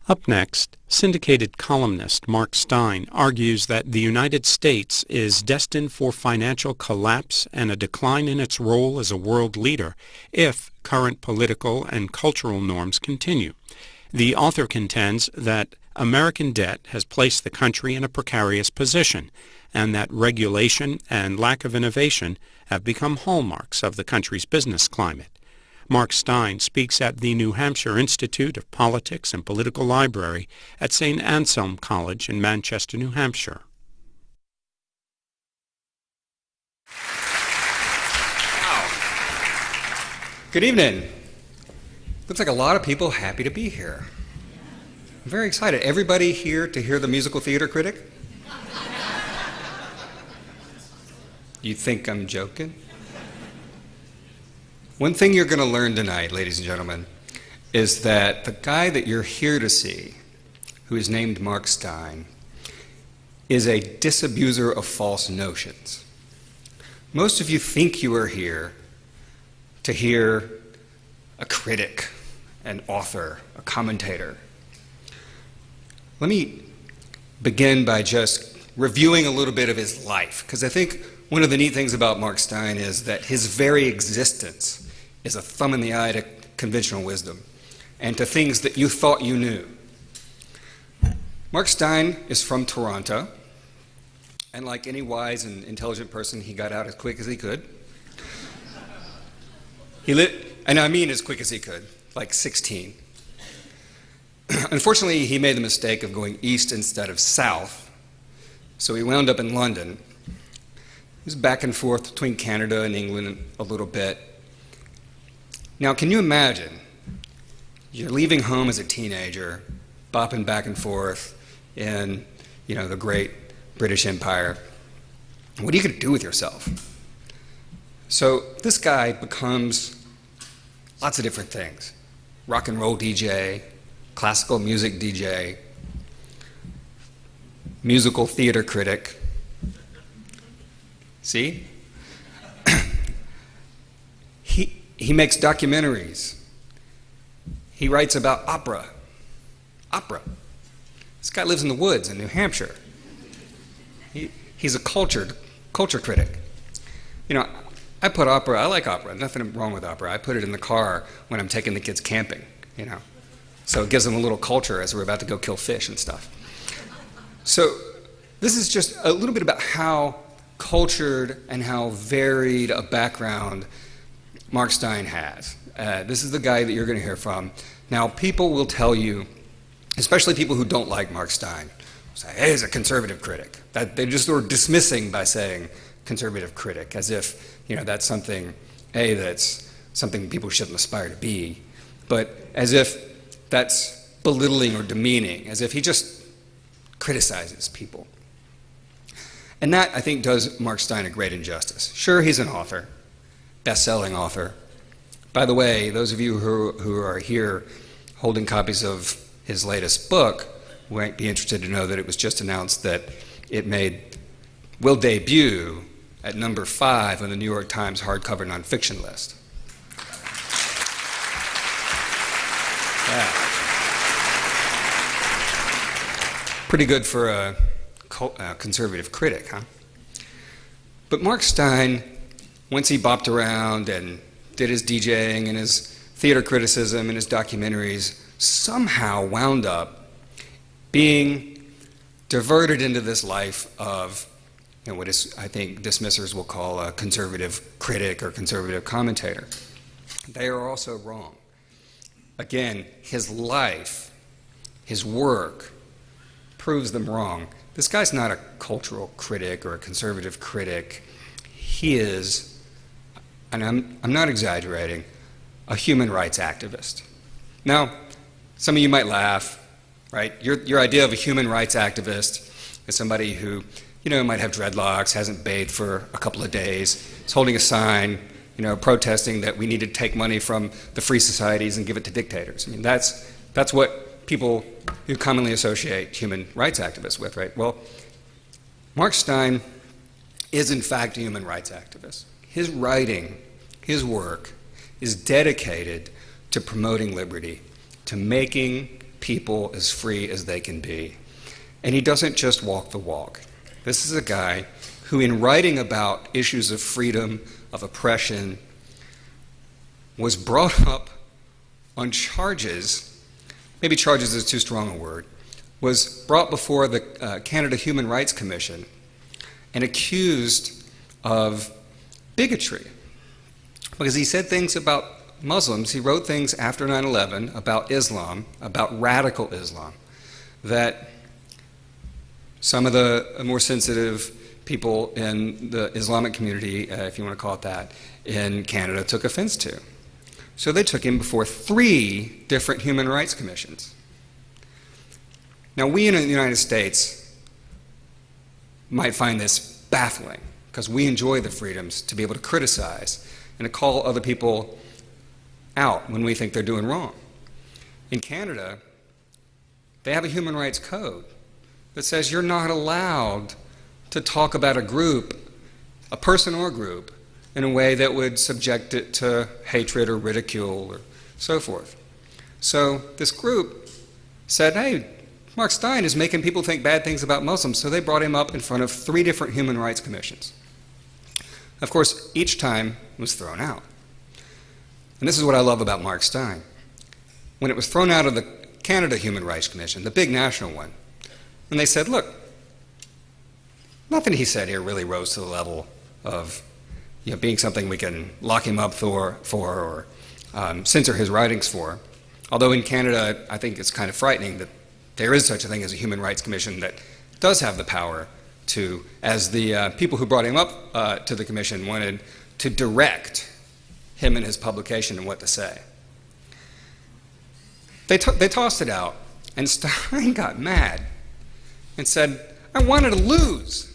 Up next, syndicated columnist Mark Steyn argues that the United States is destined for financial collapse and a decline in its role as a world leader if current political and cultural norms continue. The author contends that American debt has placed the country in a precarious position, and that regulation and lack of innovation have become hallmarks of the country's business climate. Mark Steyn speaks at the New Hampshire Institute of Politics and Political Library at St. Anselm College in Manchester, New Hampshire. Wow. Good evening. Looks like a lot of people happy to be here. I'm very excited. Everybody here to hear the musical theater critic? You think I'm joking? One thing you're going to learn tonight, ladies and gentlemen, is that the guy that you're here to see, who is named Mark Steyn, is a disabuser of false notions. Most of you think you are here to hear a critic, an author, a commentator. Let me begin by just reviewing a little bit of his life, because I think one of the neat things about Mark Steyn is that his very existence is a thumb in the eye to conventional wisdom and to things that you thought you knew. Mark Steyn is from Toronto, and like any wise and intelligent person, he got out as quick as he could. And I mean as quick as he could, like 16. Unfortunately, he made the mistake of going east instead of south, so he wound up in London. He was back and forth between Canada and England a little bit. Now, can you imagine? You're leaving home as a teenager, bopping back and forth in, the great British Empire. What are you going to do with yourself? So this guy becomes lots of different things. Rock and roll DJ, classical music DJ, musical theater critic. See? He makes documentaries. He writes about opera. Opera. This guy lives in the woods in New Hampshire. He's a culture critic. I put opera, I like opera, nothing wrong with opera. I put it in the car when I'm taking the kids camping, So it gives them a little culture as we're about to go kill fish and stuff. So this is just a little bit about how cultured and how varied a background Mark Steyn has. This is the guy that you're going to hear from. Now, people will tell you, especially people who don't like Mark Steyn, say, hey, he's a conservative critic. That they just were dismissing by saying conservative critic, as if, that's something, that's something people shouldn't aspire to be, but as if that's belittling or demeaning, as if he just criticizes people. And that, I think, does Mark Steyn a great injustice. Sure, he's an author, best-selling author. By the way, those of you who are here holding copies of his latest book might be interested to know that it was just announced that it will debut at number 5 on the New York Times hardcover nonfiction list. Yeah. Pretty good for a conservative critic, huh? But Mark Steyn, once he bopped around and did his DJing and his theater criticism and his documentaries, somehow wound up being diverted into this life of what is, I think, dismissers will call a conservative critic or conservative commentator. They are also wrong. Again, his life, his work, proves them wrong. This guy's not a cultural critic or a conservative critic. He is, and I'm not exaggerating, a human rights activist. Now, some of you might laugh, right? Your idea of a human rights activist is somebody who, might have dreadlocks, hasn't bathed for a couple of days, is holding a sign, protesting that we need to take money from the free societies and give it to dictators. I mean, that's what people who commonly associate human rights activists with, right? Well, Mark Steyn is in fact a human rights activist. His writing, his work, is dedicated to promoting liberty, to making people as free as they can be. And he doesn't just walk the walk. This is a guy who, in writing about issues of freedom, of oppression, was brought up on charges, maybe charges is too strong a word, was brought before the Canada Human Rights Commission and accused of bigotry. Because he said things about Muslims, he wrote things after 9/11 about Islam, about radical Islam, that some of the more sensitive people in the Islamic community, if you want to call it that, in Canada took offense to. So they took him before 3 different human rights commissions. Now, we in the United States might find this baffling because we enjoy the freedoms to be able to criticize and to call other people out when we think they're doing wrong. In Canada, they have a human rights code that says you're not allowed to talk about a group, a person or group, in a way that would subject it to hatred or ridicule or so forth. So this group said, hey, Mark Steyn is making people think bad things about Muslims, so they brought him up in front of 3 different human rights commissions. Of course, each time was thrown out. And this is what I love about Mark Steyn. When it was thrown out of the Canada Human Rights Commission, the big national one, and they said, look, nothing he said here really rose to the level of being something we can lock him up for or censor his writings for. Although in Canada, I think it's kind of frightening that there is such a thing as a Human Rights Commission that does have the power to, as the people who brought him up to the commission wanted, to direct him and his publication and what to say. They tossed it out, and Steyn got mad and said, I wanted to lose.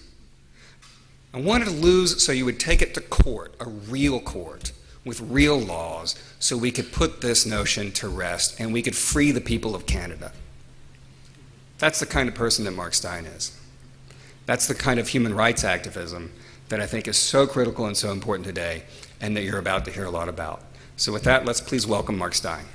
I wanted to lose so you would take it to court, a real court, with real laws, so we could put this notion to rest and we could free the people of Canada. That's the kind of person that Mark Steyn is. That's the kind of human rights activism that I think is so critical and so important today, and that you're about to hear a lot about. So with that, let's please welcome Mark Steyn.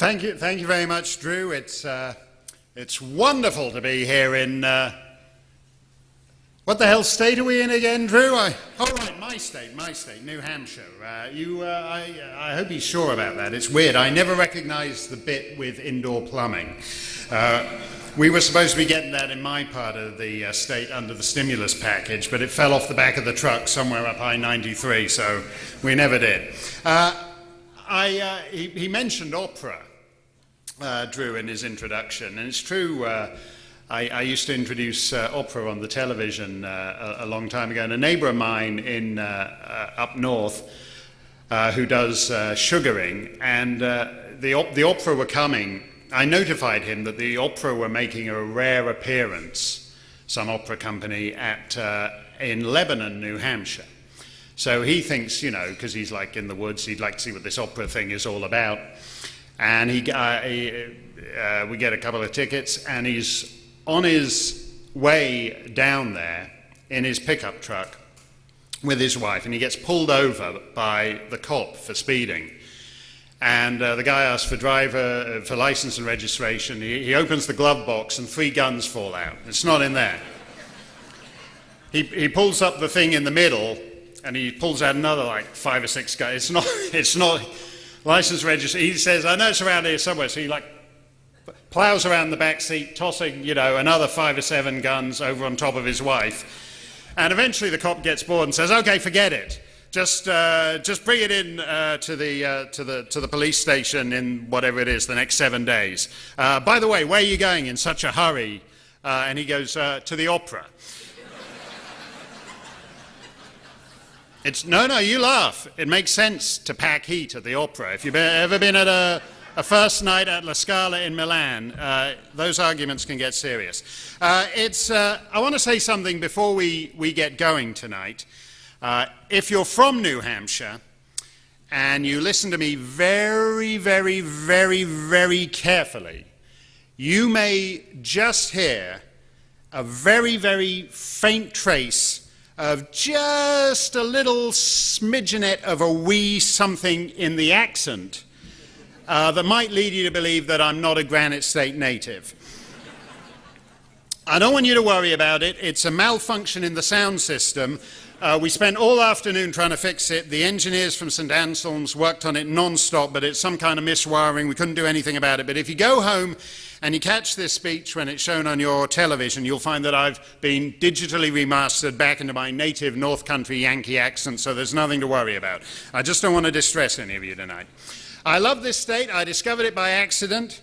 Thank you very much, Drew. It's wonderful to be here in, what the hell state are we in again, Drew? Oh right, my state, New Hampshire. I hope he's sure about that. It's weird, I never recognized the bit with indoor plumbing. We were supposed to be getting that in my part of the state under the stimulus package, but it fell off the back of the truck somewhere up I-93, so we never did. He mentioned opera, Drew, in his introduction, and it's true, I used to introduce opera on the television a long time ago, and a neighbor of mine in up north who does sugaring, and the opera were coming. I notified him that the opera were making a rare appearance, some opera company, in Lebanon, New Hampshire. So he thinks, because he's like in the woods, he'd like to see what this opera thing is all about. And we get a couple of tickets, and he's on his way down there in his pickup truck with his wife, and he gets pulled over by the cop for speeding. And the guy asks for for license and registration. He opens the glove box, and 3 guns fall out. It's not in there. He pulls up the thing in the middle, and he pulls out another 5 or 6 guys. It's not license register. He says, I know it's around here somewhere. So he plows around the back seat, tossing, another 5 or 7 guns over on top of his wife. And eventually the cop gets bored and says, okay, forget it. Just bring it in to the police station in whatever it is, the next 7 days. By the way, where are you going in such a hurry? And he goes, to the opera. No, you laugh. It makes sense to pack heat at the opera. If you've ever been at a first night at La Scala in Milan, those arguments can get serious. I want to say something before we get going tonight. If you're from New Hampshire, and you listen to me very, very, very, very carefully, you may just hear a very, very faint trace of just a little smidgenet of a wee something in the accent that might lead you to believe that I'm not a Granite State native. I don't want you to worry about it. It's a malfunction in the sound system. We spent all afternoon trying to fix it. The engineers from St. Anselm's worked on it non-stop, but it's some kind of miswiring. We couldn't do anything about it. But if you go home and you catch this speech when it's shown on your television, you'll find that I've been digitally remastered back into my native North Country Yankee accent, so there's nothing to worry about. I just don't want to distress any of you tonight. I love this state. I discovered it by accident,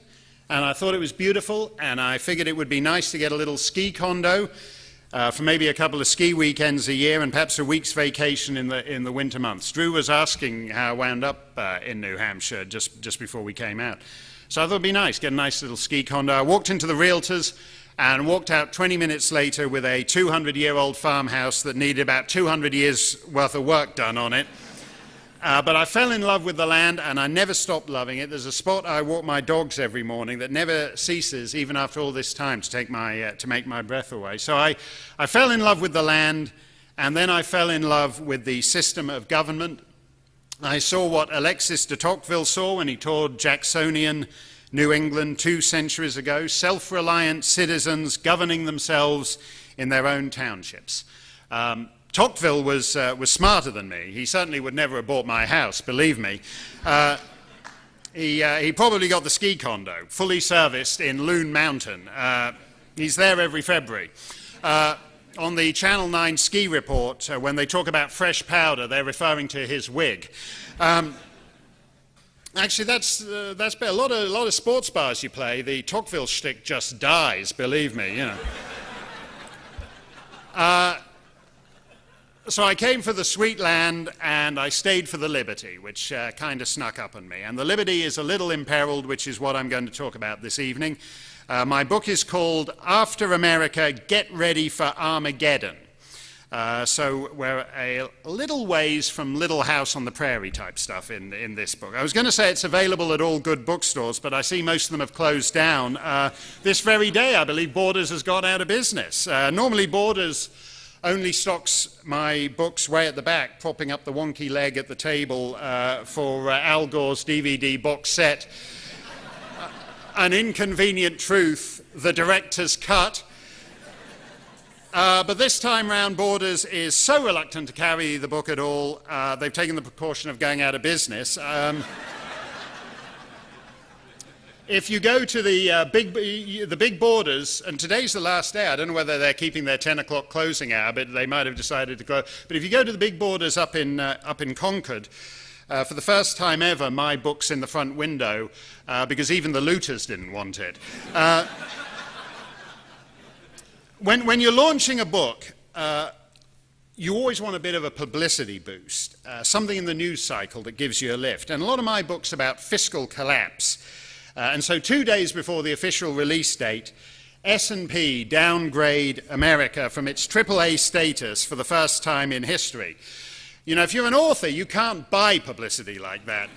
and I thought it was beautiful, and I figured it would be nice to get a little ski condo for maybe a couple of ski weekends a year and perhaps a week's vacation in the winter months. Drew was asking how I wound up in New Hampshire just before we came out. So I thought it'd be nice, get a nice little ski condo. I walked into the realtors and walked out 20 minutes later with a 200-year-old farmhouse that needed about 200 years worth of work done on it. But I fell in love with the land, and I never stopped loving it. There's a spot I walk my dogs every morning that never ceases, even after all this time, to make my breath away. So I fell in love with the land, and then I fell in love with the system of government. I saw what Alexis de Tocqueville saw when he toured Jacksonian New England 2 centuries ago: self-reliant citizens governing themselves in their own townships. Tocqueville was smarter than me. He certainly would never have bought my house, believe me. He probably got the ski condo, fully serviced in Loon Mountain. He's there every February. On the Channel 9 ski report, when they talk about fresh powder, they're referring to his wig. Actually, that's a lot of sports bars you play. The Tocqueville shtick just dies, believe me. You know. So I came for the sweet land, and I stayed for the liberty, which kind of snuck up on me. And the liberty is a little imperiled, which is what I'm going to talk about this evening. My book is called After America, Get Ready for Armageddon. So we're a little ways from Little House on the Prairie type stuff in this book. I was going to say it's available at all good bookstores, but I see most of them have closed down. This very day, I believe Borders has gone out of business. Normally Borders only stocks my books way at the back, propping up the wonky leg at the table for Al Gore's DVD box set, An Inconvenient Truth, The Director's Cut. But this time round, Borders is so reluctant to carry the book at all, they've taken the precaution of going out of business. If you go to the big Borders, and today's the last day, I don't know whether they're keeping their 10 o'clock closing hour, but they might have decided to close. But if you go to the big Borders up in Concord, for the first time ever, my book's in the front window, because even the looters didn't want it. When you're launching a book, you always want a bit of a publicity boost, something in the news cycle that gives you a lift. And a lot of my book's about fiscal collapse. And so 2 days before the official release date, S&P downgrade America from its AAA status for the first time in history. You know, if you're an author, you can't buy publicity like that.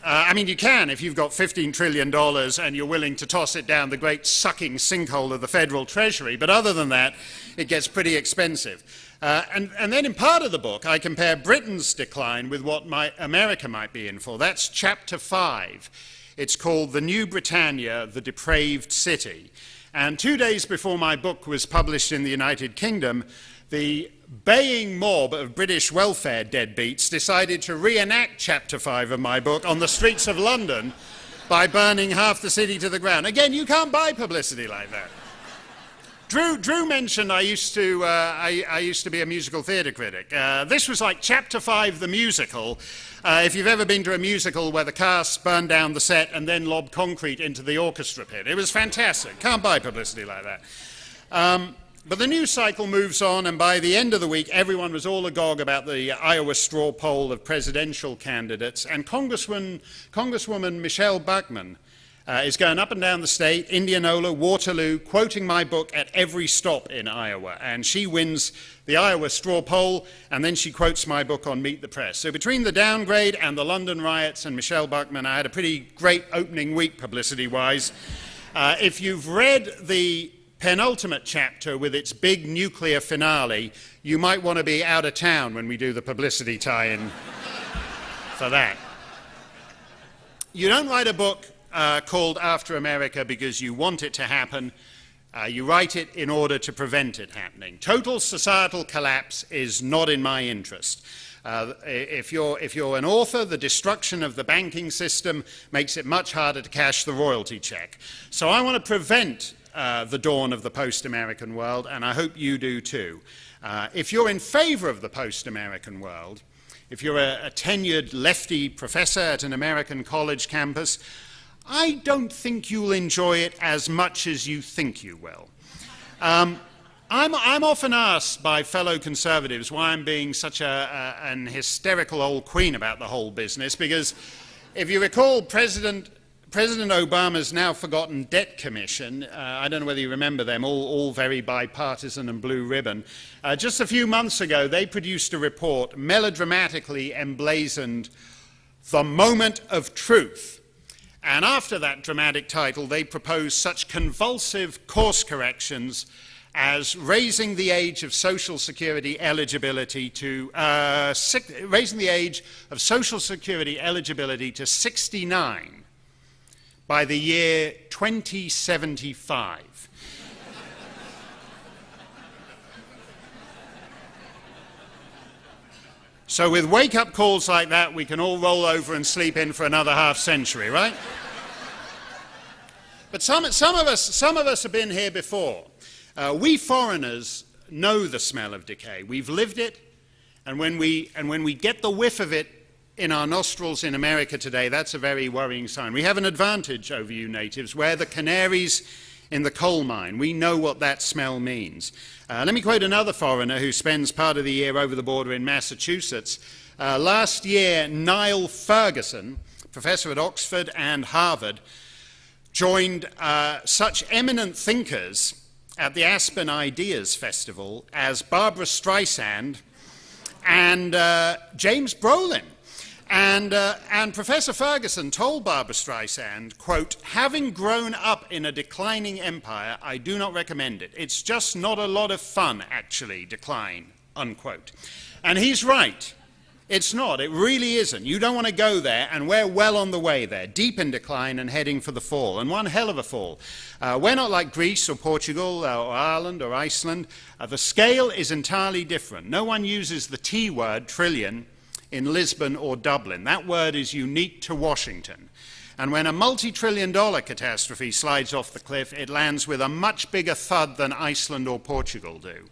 I mean, you can if you've got $15 trillion and you're willing to toss it down the great sucking sinkhole of the Federal Treasury, but other than that, it gets pretty expensive. And then in part of the book, I compare Britain's decline with what America might be in for. That's chapter 5. It's called The New Britannia, the Depraved City. And 2 days before my book was published in the United Kingdom, the baying mob of British welfare deadbeats decided to reenact chapter 5 of my book on the streets of London by burning half the city to the ground. Again, you can't buy publicity like that. Drew mentioned I used to be a musical theatre critic. This was like chapter 5, the musical. If you've ever been to a musical where the cast burned down the set and then lobbed concrete into the orchestra pit. It was fantastic. Can't buy publicity like that. But the news cycle moves on, and by the end of the week, everyone was all agog about the Iowa straw poll of presidential candidates, and Congresswoman Michelle Bachmann is going up and down the state, Indianola, Waterloo, quoting my book at every stop in Iowa, and she wins the Iowa straw poll, and then she quotes my book on Meet the Press. So between the downgrade and the London riots and Michelle Bachmann, I had a pretty great opening week publicity-wise. If you've read the penultimate chapter with its big nuclear finale, you might want to be out of town when we do the publicity tie-in for that. You don't write a book called After America because you want it to happen. You write it in order to prevent it happening. Total societal collapse is not in my interest. If you're an author, the destruction of the banking system makes it much harder to cash the royalty check. So I want to prevent the dawn of the post-American world, and I hope you do too. If you're in favor of the post-American world, if you're a tenured lefty professor at an American college campus, I don't think you'll enjoy it as much as you think you will. I'm often asked by fellow conservatives why I'm being such an hysterical old queen about the whole business, because if you recall President Obama's now forgotten debt commission, I don't know whether you remember them, all very bipartisan and blue ribbon. Just a few months ago, they produced a report melodramatically emblazoned The Moment of Truth. And after that dramatic title, they proposed such convulsive course corrections as raising the age of Social Security eligibility to raising the age of Social Security eligibility to 69 by the year 2075. So with wake-up calls like that, we can all roll over and sleep in for another half century, right? But some of us have been here before. We foreigners know the smell of decay. We've lived it, and when we get the whiff of it in our nostrils in America today, that's a very worrying sign. We have an advantage over you natives. We're the canaries in the coal mine. We know what that smell means. Let me quote another foreigner who spends part of the year over the border in Massachusetts. Last year, Niall Ferguson, professor at Oxford and Harvard, joined such eminent thinkers at the Aspen Ideas Festival as Barbara Streisand and James Brolin. And Professor Ferguson told Barbara Streisand, quote, "Having grown up in a declining empire, I do not recommend it. It's just not a lot of fun, actually, decline," unquote. And he's right. It's not. It really isn't. You don't want to go there, and we're well on the way there, deep in decline and heading for the fall, and one hell of a fall. We're not like Greece or Portugal or Ireland or Iceland. The scale is entirely different. No one uses the T word, trillion, in Lisbon or Dublin. That word is unique to Washington. And when a multi-trillion-dollar catastrophe slides off the cliff, it lands with a much bigger thud than Iceland or Portugal do.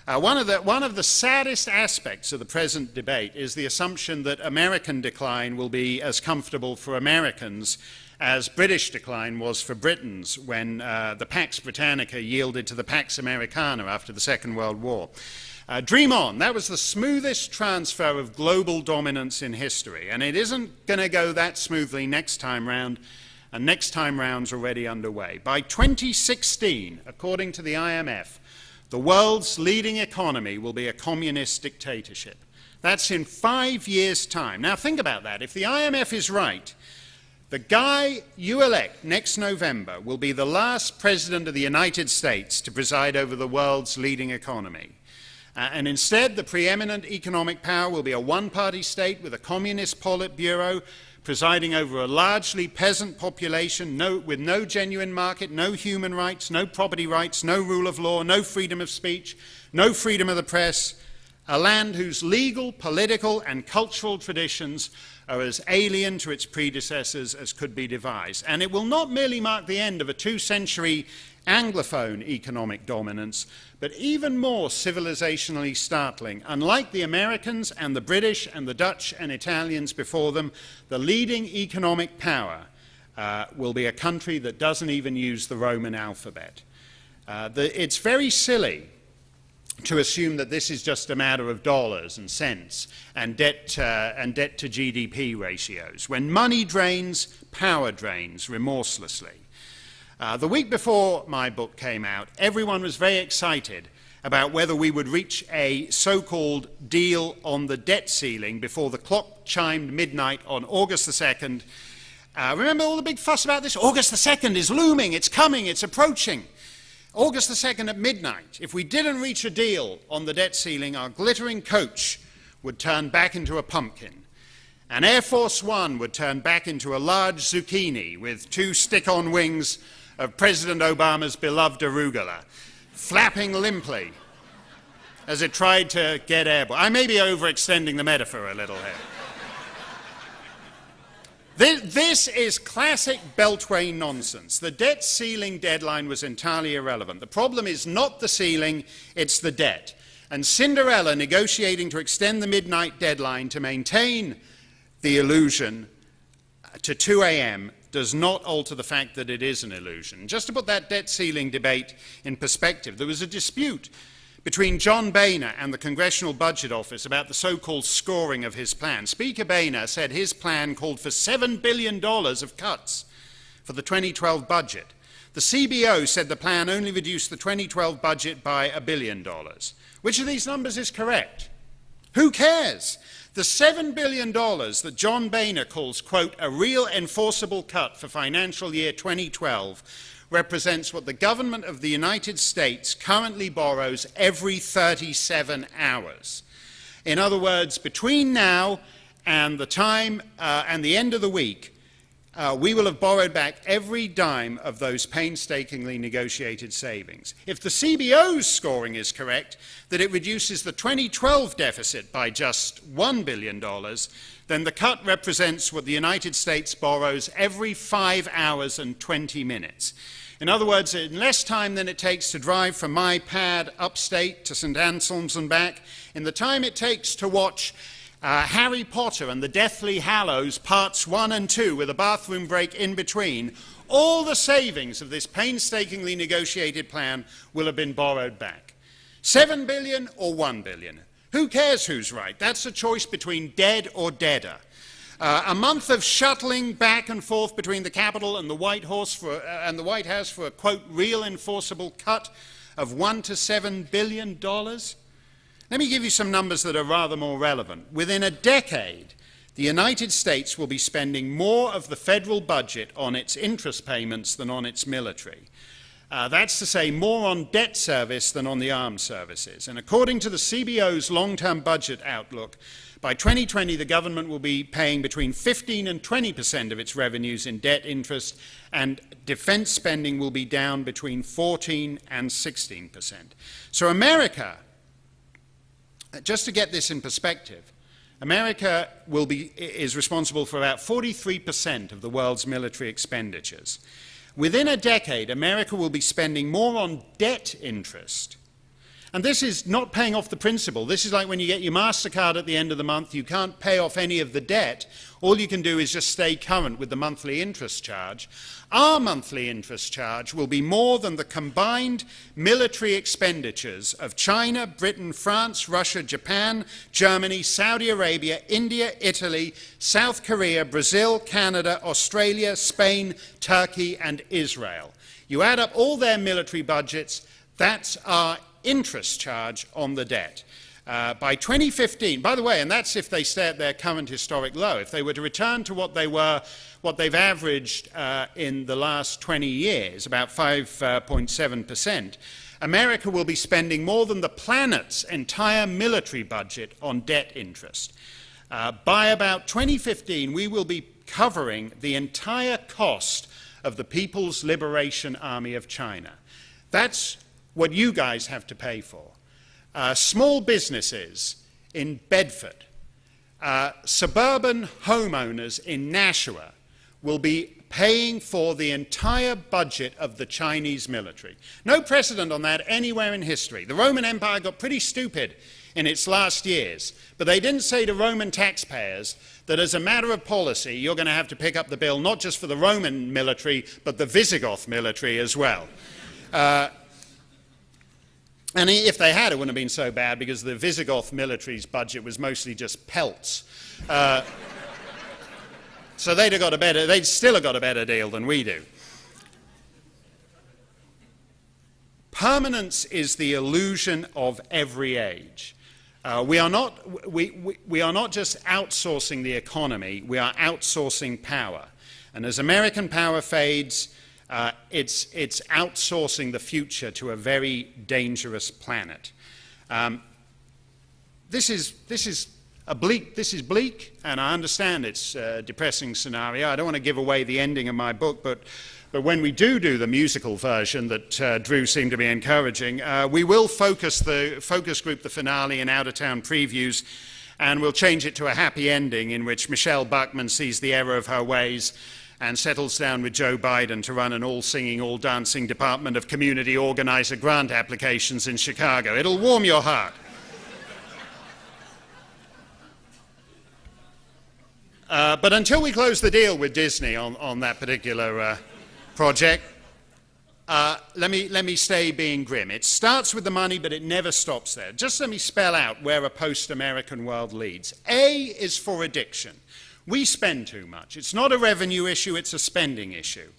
One of the saddest aspects of the present debate is the assumption that American decline will be as comfortable for Americans as British decline was for Britons when the Pax Britannica yielded to the Pax Americana after the Second World War. Dream on. That was the smoothest transfer of global dominance in history, and it isn't going to go that smoothly next time round, and next time round's already underway. By 2016, according to the IMF, the world's leading economy will be a communist dictatorship. That's in 5 years' time. Now think about that. If the IMF is right, the guy you elect next November will be the last president of the United States to preside over the world's leading economy. And instead, the preeminent economic power will be a one-party state with a communist Politburo presiding over a largely peasant population with no genuine market, no human rights, no property rights, no rule of law, no freedom of speech, no freedom of the press, a land whose legal, political, and cultural traditions are as alien to its predecessors as could be devised. And it will not merely mark the end of a 2-century Anglophone economic dominance, but even more civilizationally startling. Unlike the Americans and the British and the Dutch and Italians before them, the leading economic power will be a country that doesn't even use the Roman alphabet. It's very silly to assume that this is just a matter of dollars and cents and debt to GDP ratios. When money drains, power drains remorselessly. The week before my book came out, everyone was very excited about whether we would reach a so-called deal on the debt ceiling before the clock chimed midnight on August the 2nd. Remember all the big fuss about this? August the 2nd is looming, it's coming, it's approaching. August the 2nd at midnight. If we didn't reach a deal on the debt ceiling, our glittering coach would turn back into a pumpkin. And Air Force One would turn back into a large zucchini with 2 stick-on wings of President Obama's beloved arugula, flapping limply as it tried to get airborne. I may be overextending the metaphor a little here. This is classic Beltway nonsense. The debt ceiling deadline was entirely irrelevant. The problem is not the ceiling, it's the debt. And Cinderella negotiating to extend the midnight deadline to maintain the illusion to 2 a.m. does not alter the fact that it is an illusion. Just to put that debt ceiling debate in perspective, there was a dispute between John Boehner and the Congressional Budget Office about the so-called scoring of his plan. Speaker Boehner said his plan called for $7 billion of cuts for the 2012 budget. The CBO said the plan only reduced the 2012 budget by $1 billion. Which of these numbers is correct? Who cares? The $7 billion that John Boehner calls, quote, a real enforceable cut for financial year 2012 represents what the government of the United States currently borrows every 37 hours. In other words, between now and the time and the end of the week, we will have borrowed back every dime of those painstakingly negotiated savings. If the CBO's scoring is correct, that it reduces the 2012 deficit by just $1 billion, then the cut represents what the United States borrows every 5 hours and 20 minutes. In other words, in less time than it takes to drive from my pad upstate to St. Anselm's and back, in the time it takes to watch Harry Potter and the Deathly Hallows Parts 1 and 2 with a bathroom break in between, all the savings of this painstakingly negotiated plan will have been borrowed back. 7 billion or 1 billion? Who cares who's right? That's a choice between dead or deader. A month of shuttling back and forth between the Capitol and the White House for a, quote, real enforceable cut of $1 to $7 billion? Let me give you some numbers that are rather more relevant. Within a decade, the United States will be spending more of the federal budget on its interest payments than on its military. That's to say, more on debt service than on the armed services. And according to the CBO's long-term budget outlook, by 2020, the government will be paying between 15% and 20% of its revenues in debt interest, and defense spending will be down between 14% and 16%. So America, just to get this in perspective, America is responsible for about 43% of the world's military expenditures. Within a decade, America will be spending more on debt interest. And this is not paying off the principal. This is like when you get your MasterCard at the end of the month, you can't pay off any of the debt. All you can do is just stay current with the monthly interest charge. Our monthly interest charge will be more than the combined military expenditures of China, Britain, France, Russia, Japan, Germany, Saudi Arabia, India, Italy, South Korea, Brazil, Canada, Australia, Spain, Turkey, and Israel. You add up all their military budgets, that's our interest charge on the debt. By 2015, by the way, and that's if they stay at their current historic low, if they were to return to what they've averaged in the last 20 years, about 5.7%, America will be spending more than the planet's entire military budget on debt interest. By about 2015, we will be covering the entire cost of the People's Liberation Army of China. That's what you guys have to pay for. Small businesses in Bedford, suburban homeowners in Nashua will be paying for the entire budget of the Chinese military. No precedent on that anywhere in history. The Roman Empire got pretty stupid in its last years, but they didn't say to Roman taxpayers that as a matter of policy, you're going to have to pick up the bill not just for the Roman military, but the Visigoth military as well. And if they had, it wouldn't have been so bad because the Visigoth military's budget was mostly just pelts. So they'd still have got a better deal than we do. Permanence is the illusion of every age. We are not just outsourcing the economy, we are outsourcing power. And as American power fades, it's outsourcing the future to a very dangerous planet. This is bleak, and I understand it's a depressing scenario. I don't want to give away the ending of my book, but when we do the musical version that Drew seemed to be encouraging, we will focus group the finale in out-of-town previews, and we'll change it to a happy ending in which Michelle Bachmann sees the error of her ways and settles down with Joe Biden to run an all-singing, all-dancing Department of Community Organizer grant applications in Chicago. It'll warm your heart. But until we close the deal with Disney on that particular project, let me stay being grim. It starts with the money, but it never stops there. Just let me spell out where a post-American world leads. A is for addiction. We spend too much. It's not a revenue issue, it's a spending issue.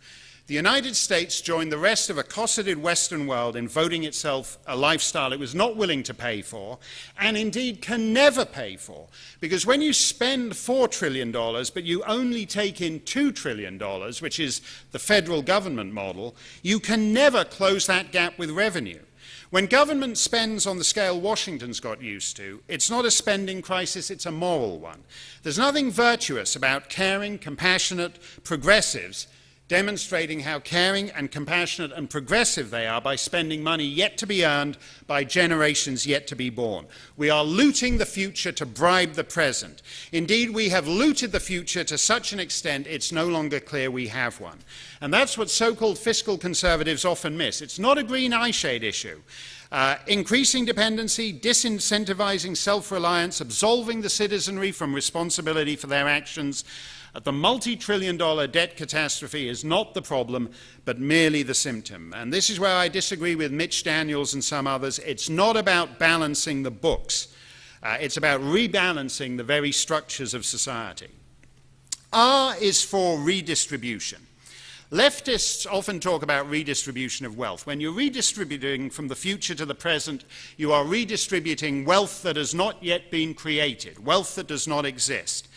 The United States joined the rest of a cosseted Western world in voting itself a lifestyle it was not willing to pay for, and indeed can never pay for. Because when you spend $4 trillion, but you only take in $2 trillion, which is the federal government model, you can never close that gap with revenue. When government spends on the scale Washington's got used to, it's not a spending crisis, it's a moral one. There's nothing virtuous about caring, compassionate progressives demonstrating how caring and compassionate and progressive they are by spending money yet to be earned by generations yet to be born. We are looting the future to bribe the present. Indeed, we have looted the future to such an extent it's no longer clear we have one. And that's what so-called fiscal conservatives often miss. It's not a green eyeshade issue. Increasing dependency, disincentivizing self-reliance, absolving the citizenry from responsibility for their actions, the multi-trillion-dollar debt catastrophe is not the problem, but merely the symptom. And this is where I disagree with Mitch Daniels and some others. It's not about balancing the books. It's about rebalancing the very structures of society. R is for redistribution. Leftists often talk about redistribution of wealth. When you're redistributing from the future to the present, you are redistributing wealth that has not yet been created, wealth that does not exist.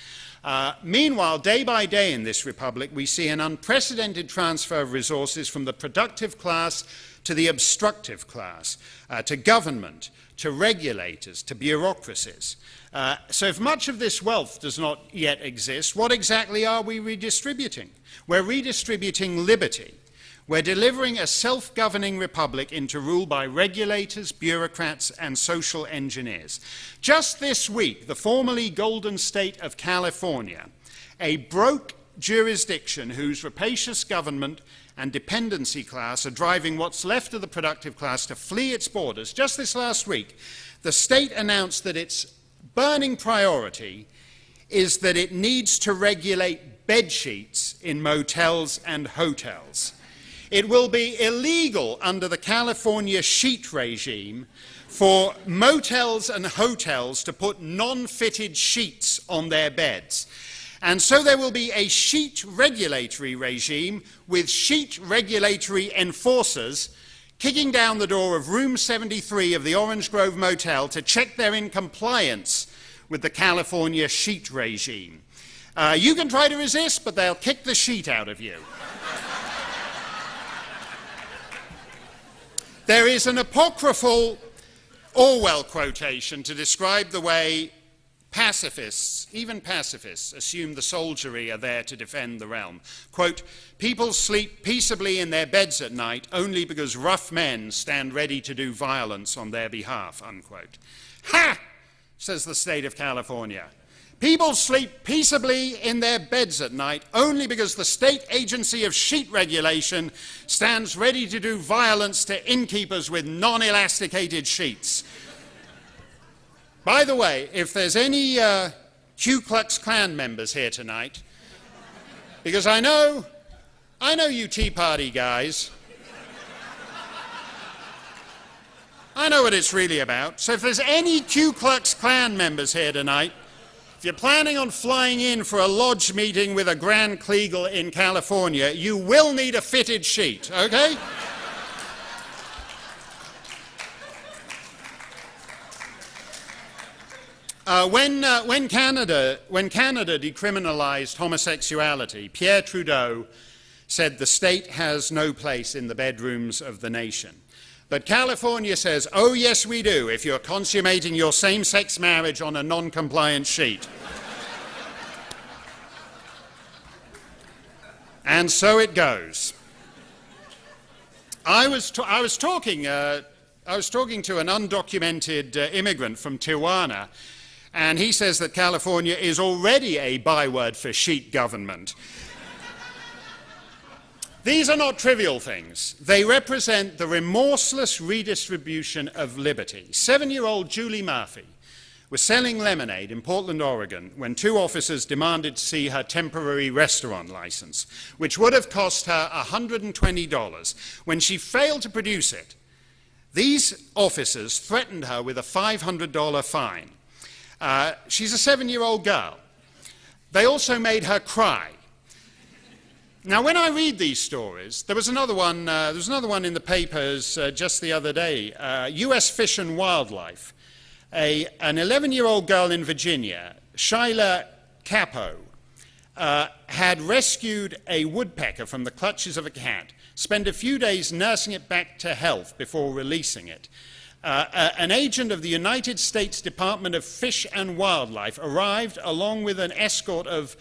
Meanwhile, day by day in this republic, we see an unprecedented transfer of resources from the productive class to the obstructive class, to government, to regulators, to bureaucracies. So if much of this wealth does not yet exist, what exactly are we redistributing? We're redistributing liberty. We're delivering a self-governing republic into rule by regulators, bureaucrats, and social engineers. Just this week, the formerly Golden State of California, a broke jurisdiction whose rapacious government and dependency class are driving what's left of the productive class to flee its borders. Just this last week, the state announced that its burning priority is that it needs to regulate bed sheets in motels and hotels. It will be illegal under the California sheet regime for motels and hotels to put non-fitted sheets on their beds. And so there will be a sheet regulatory regime with sheet regulatory enforcers kicking down the door of room 73 of the Orange Grove Motel to check they're in compliance with the California sheet regime. You can try to resist, but they'll kick the sheet out of you. There is an apocryphal Orwell quotation to describe the way pacifists, even pacifists, assume the soldiery are there to defend the realm. Quote, "People sleep peaceably in their beds at night only because rough men stand ready to do violence on their behalf," unquote. Ha! Says the state of California. People sleep peaceably in their beds at night only because the state agency of sheet regulation stands ready to do violence to innkeepers with non-elasticated sheets. By the way, if there's any Ku Klux Klan members here tonight, because I know you Tea Party guys, I know what it's really about. So if there's any Ku Klux Klan members here tonight, if you're planning on flying in for a lodge meeting with a Grand Kleagle in California, you will need a fitted sheet, okay? When Canada decriminalized homosexuality, Pierre Trudeau said the state has no place in the bedrooms of the nation. But California says, oh yes we do, if you're consummating your same-sex marriage on a non-compliant sheet. And so it goes. I was talking to an undocumented immigrant from Tijuana, and he says that California is already a byword for sheet government. These are not trivial things. They represent the remorseless redistribution of liberty. 7-year-old Julie Murphy was selling lemonade in Portland, Oregon, when 2 officers demanded to see her temporary restaurant license, which would have cost her $120. When she failed to produce it, these officers threatened her with a $500 fine. She's a 7-year-old girl. They also made her cry. Now, when I read these stories, there was another one in the papers just the other day. U.S. Fish and Wildlife, an 11-year-old girl in Virginia, Shyla Capo, had rescued a woodpecker from the clutches of a cat, spent a few days nursing it back to health before releasing it. An agent of the United States Department of Fish and Wildlife arrived along with an escort of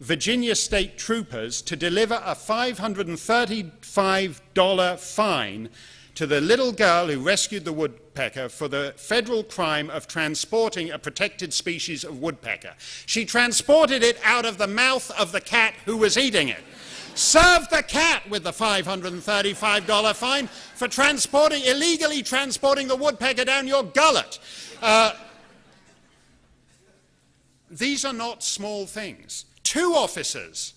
Virginia state troopers to deliver a $535 fine to the little girl who rescued the woodpecker for the federal crime of transporting a protected species of woodpecker. She transported it out of the mouth of the cat who was eating it. Serve the cat with the $535 fine for illegally transporting the woodpecker down your gullet. These are not small things. Two officers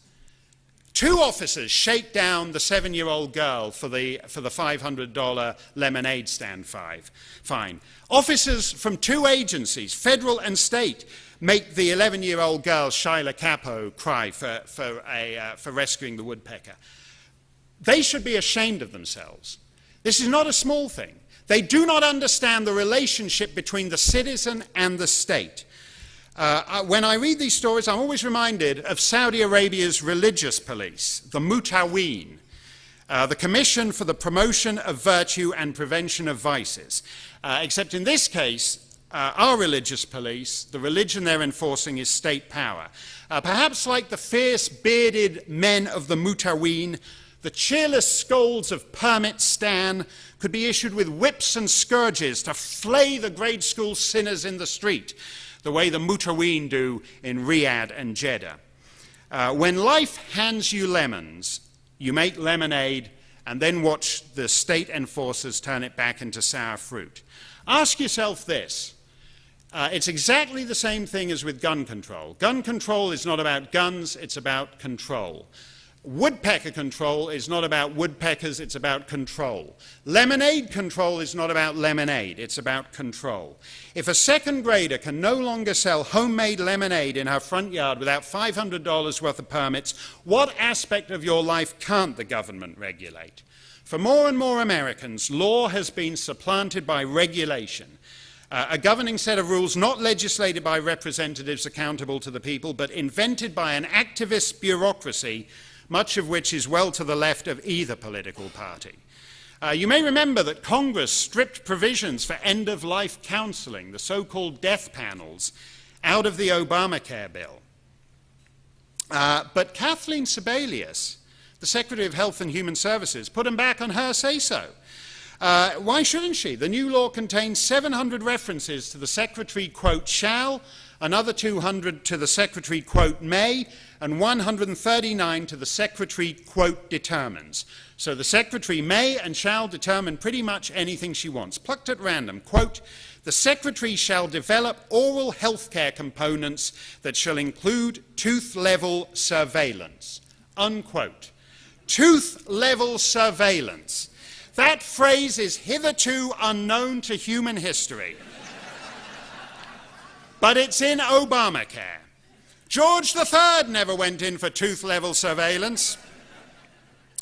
shake down the 7-year-old girl for the $500 lemonade stand fine. Officers from 2 agencies, federal and state, make the 11-year-old girl, Shyla Capo, cry for rescuing the woodpecker. They should be ashamed of themselves. This is not a small thing. They do not understand the relationship between the citizen and the state. When I read these stories, I'm always reminded of Saudi Arabia's religious police, the Mutaween, the Commission for the Promotion of Virtue and Prevention of Vices. Except in this case, our religious police, the religion they're enforcing is state power. Perhaps like the fierce, bearded men of the Mutaween, the cheerless scolds of Permit Stan could be issued with whips and scourges to flay the grade school sinners in the street, the way the Mutaween do in Riyadh and Jeddah. When life hands you lemons, you make lemonade and then watch the state enforcers turn it back into sour fruit. Ask yourself this. It's exactly the same thing as with gun control. Gun control is not about guns, it's about control. Woodpecker control is not about woodpeckers, it's about control. Lemonade control is not about lemonade, it's about control. If a second grader can no longer sell homemade lemonade in her front yard without $500 worth of permits, what aspect of your life can't the government regulate? For more and more Americans, law has been supplanted by regulation. A governing set of rules not legislated by representatives accountable to the people, but invented by an activist bureaucracy, much of which is well to the left of either political party. You may remember that Congress stripped provisions for end-of-life counseling, the so-called death panels, out of the Obamacare bill. But Kathleen Sebelius, the Secretary of Health and Human Services, put them back on her say-so. Why shouldn't she? The new law contains 700 references to the Secretary, quote, shall, another 200 to the Secretary, quote, may, and 139 to the Secretary, quote, determines. So the Secretary may and shall determine pretty much anything she wants. Plucked at random, quote, the Secretary shall develop oral health care components that shall include tooth-level surveillance, unquote. Tooth-level surveillance. That phrase is hitherto unknown to human history. But it's in Obamacare. George III never went in for tooth-level surveillance.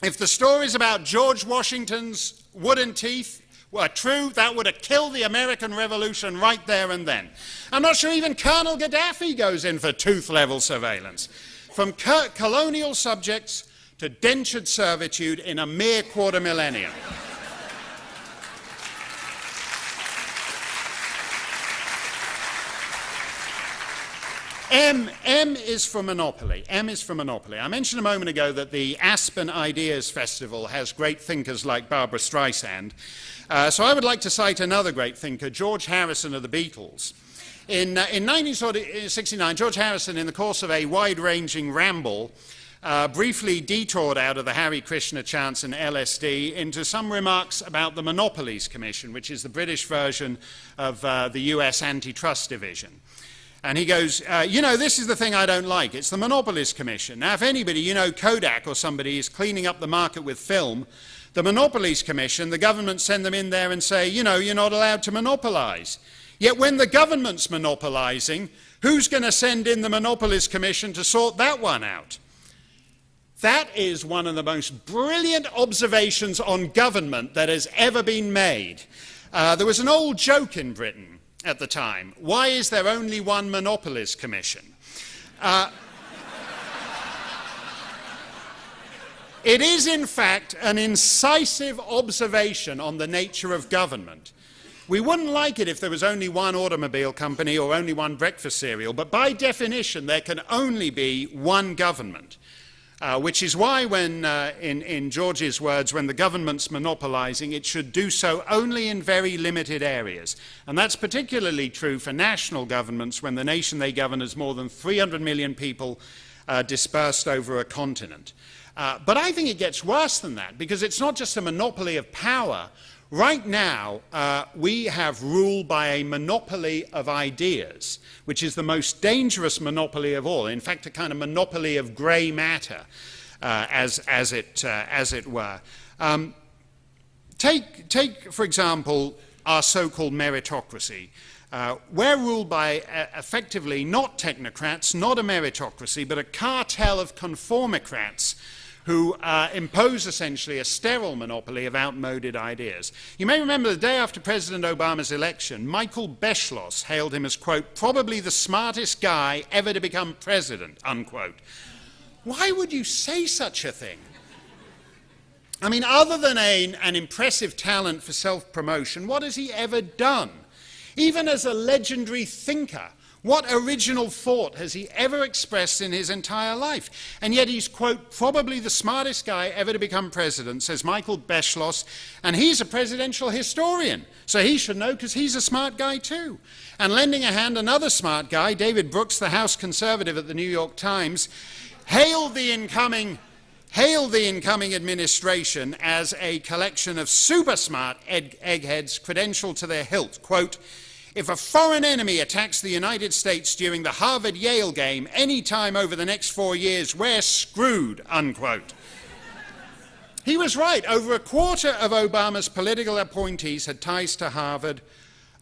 If the stories about George Washington's wooden teeth were true, that would have killed the American Revolution right there and then. I'm not sure even Colonel Gaddafi goes in for tooth-level surveillance. From colonial subjects to dentured servitude in a mere quarter millennium. M is for monopoly. M is for monopoly. I mentioned a moment ago that the Aspen Ideas Festival has great thinkers like Barbra Streisand. So I would like to cite another great thinker, George Harrison of the Beatles. In 1969, George Harrison, in the course of a wide-ranging ramble, briefly detoured out of the Hare Krishna chants and LSD into some remarks about the Monopolies Commission, which is the British version of the US Antitrust Division. And he goes, this is the thing I don't like. It's the Monopolies Commission. Now, if anybody, Kodak or somebody is cleaning up the market with film, the Monopolies Commission, the government send them in there and say, you're not allowed to monopolize. Yet when the government's monopolizing, who's going to send in the Monopolies Commission to sort that one out? That is one of the most brilliant observations on government that has ever been made. There was an old joke in Britain at the time. Why is there only one Monopolies Commission? It is, in fact, an incisive observation on the nature of government. We wouldn't like it if there was only one automobile company or only one breakfast cereal, but by definition, there can only be one government. Which is why when, in George's words, when the government's monopolizing, it should do so only in very limited areas. And that's particularly true for national governments when the nation they govern has more than 300 million people dispersed over a continent. But I think it gets worse than that, because it's not just a monopoly of power. Right now, we have rule by a monopoly of ideas, which is the most dangerous monopoly of all. In fact, a kind of monopoly of grey matter, as it were. Take, for example, our so-called meritocracy. We're ruled by, effectively, not technocrats, not a meritocracy, but a cartel of conformicrats who impose essentially a sterile monopoly of outmoded ideas. You may remember the day after President Obama's election, Michael Beschloss hailed him as, quote, probably the smartest guy ever to become president, unquote. Why would you say such a thing? I mean, other than an impressive talent for self-promotion, what has he ever done? Even as a legendary thinker, what original thought has he ever expressed in his entire life? And yet he's, quote, probably the smartest guy ever to become president, says Michael Beschloss, and he's a presidential historian. So he should know because he's a smart guy too. And lending a hand, another smart guy, David Brooks, the House conservative at the New York Times, hailed the incoming administration as a collection of super smart eggheads credentialed to their hilt. Quote, if a foreign enemy attacks the United States during the Harvard-Yale game any time over the next 4 years, we're screwed, unquote. He was right. Over a quarter of Obama's political appointees had ties to Harvard.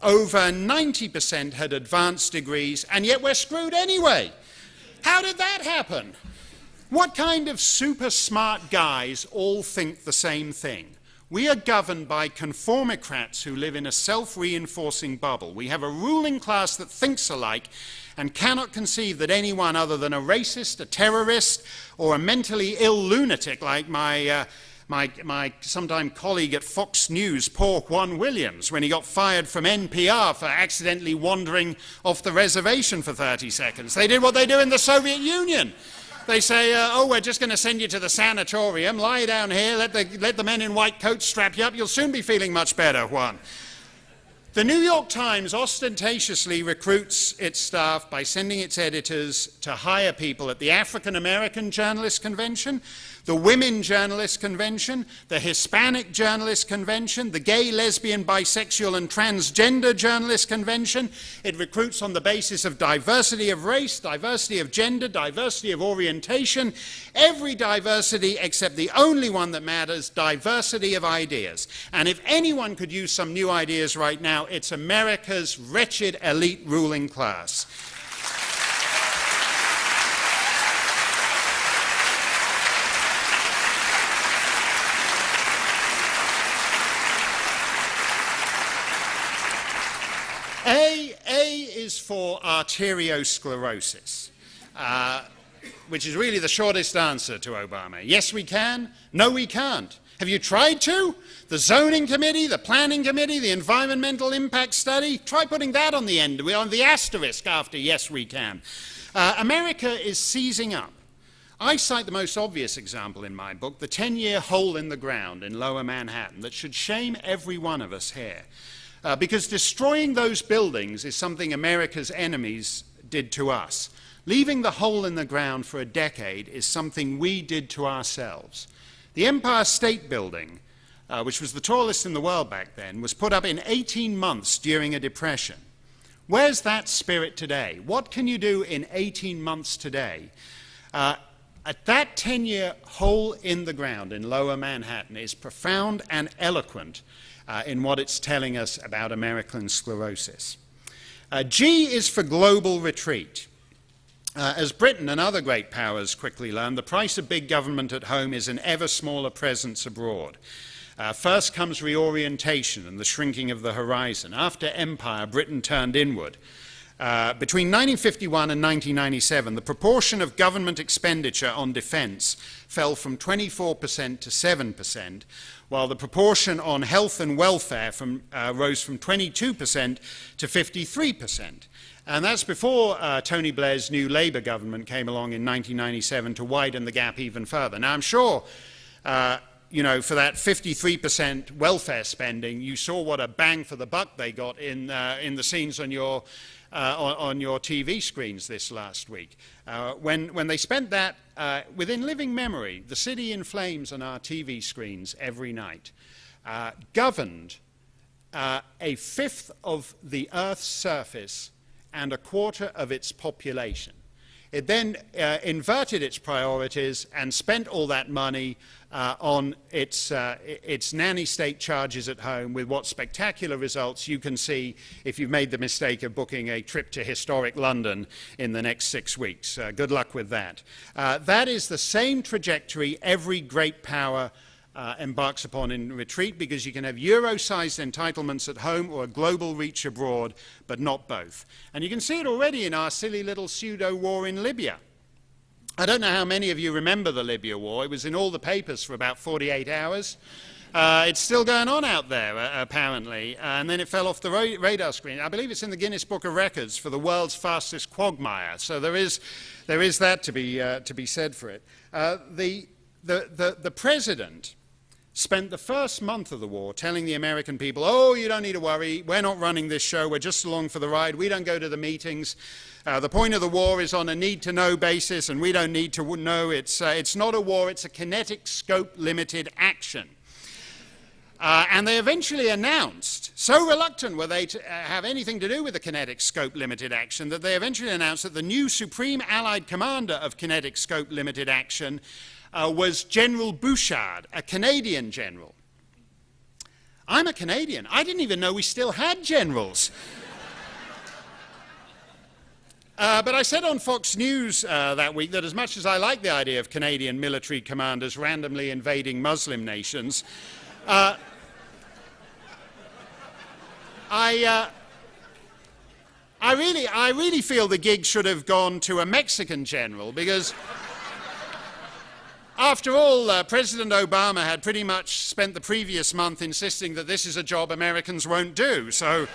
Over 90% had advanced degrees, and yet we're screwed anyway. How did that happen? What kind of super smart guys all think the same thing? We are governed by conformicrats who live in a self-reinforcing bubble. We have a ruling class that thinks alike and cannot conceive that anyone other than a racist, a terrorist, or a mentally ill lunatic like my sometime colleague at Fox News, poor Juan Williams, when he got fired from NPR for accidentally wandering off the reservation for 30 seconds. They did what they do in the Soviet Union. They say, we're just going to send you to the sanatorium, lie down here, let the men in white coats strap you up, you'll soon be feeling much better, Juan. The New York Times ostentatiously recruits its staff by sending its editors to hire people at the African American Journalists Convention, the Women Journalists Convention, the Hispanic Journalists Convention, the Gay, Lesbian, Bisexual and Transgender Journalists Convention. It recruits on the basis of diversity of race, diversity of gender, diversity of orientation, every diversity except the only one that matters, diversity of ideas. And if anyone could use some new ideas right now, it's America's wretched elite ruling class. A is for arteriosclerosis, which is really the shortest answer to Obama. Yes, we can. No, we can't. Have you tried to? The zoning committee, the planning committee, the environmental impact study, try putting that on the end, on the asterisk after yes, we can. America is seizing up. I cite the most obvious example in my book, the 10-year hole in the ground in Lower Manhattan that should shame every one of us here. Because destroying those buildings is something America's enemies did to us. Leaving the hole in the ground for a decade is something we did to ourselves. The Empire State Building, which was the tallest in the world back then, was put up in 18 months during a depression. Where's that spirit today? What can you do in 18 months today? At that 10-year hole in the ground in Lower Manhattan is profound and eloquent in what it's telling us about American sclerosis. G is for global retreat. As Britain and other great powers quickly learned, the price of big government at home is an ever smaller presence abroad. First comes reorientation and the shrinking of the horizon. After empire, Britain turned inward. Between 1951 and 1997, the proportion of government expenditure on defense fell from 24% to 7%, while the proportion on health and welfare rose from 22% to 53%. And that's before Tony Blair's new Labour government came along in 1997 to widen the gap even further. Now, I'm sure, you know, for that 53% welfare spending, you saw what a bang for the buck they got in the scenes on your TV screens this last week. When they spent that, within living memory, the city in flames on our TV screens every night, governed a fifth of the Earth's surface and a quarter of its population. It then inverted its priorities and spent all that money on its nanny state charges at home, with what spectacular results you can see if you've made the mistake of booking a trip to historic London in the next 6 weeks. Good luck with that. That is the same trajectory every great power embarks upon in retreat, because you can have Euro-sized entitlements at home or a global reach abroad, but not both. And you can see it already in our silly little pseudo-war in Libya. I don't know how many of you remember the Libya war. It was in all the papers for about 48 hours. It's still going on out there, apparently, and then it fell off the radar screen. I believe it's in the Guinness Book of Records for the world's fastest quagmire, so there is that to be said for it. The president spent the first month of the war telling the American people, oh, you don't need to worry, we're not running this show, we're just along for the ride, we don't go to the meetings, the point of the war is on a need-to-know basis, and we don't need to know, it's not a war, it's a kinetic scope limited action. And they eventually announced, so reluctant were they to have anything to do with the kinetic scope limited action, that they eventually announced that the new Supreme Allied Commander of Kinetic Scope Limited Action was General Bouchard, a Canadian general. I'm a Canadian. I didn't even know we still had generals. But I said on Fox News that week that as much as I like the idea of Canadian military commanders randomly invading Muslim nations, I really feel the gig should have gone to a Mexican general, because after all, President Obama had pretty much spent the previous month insisting that this is a job Americans won't do, so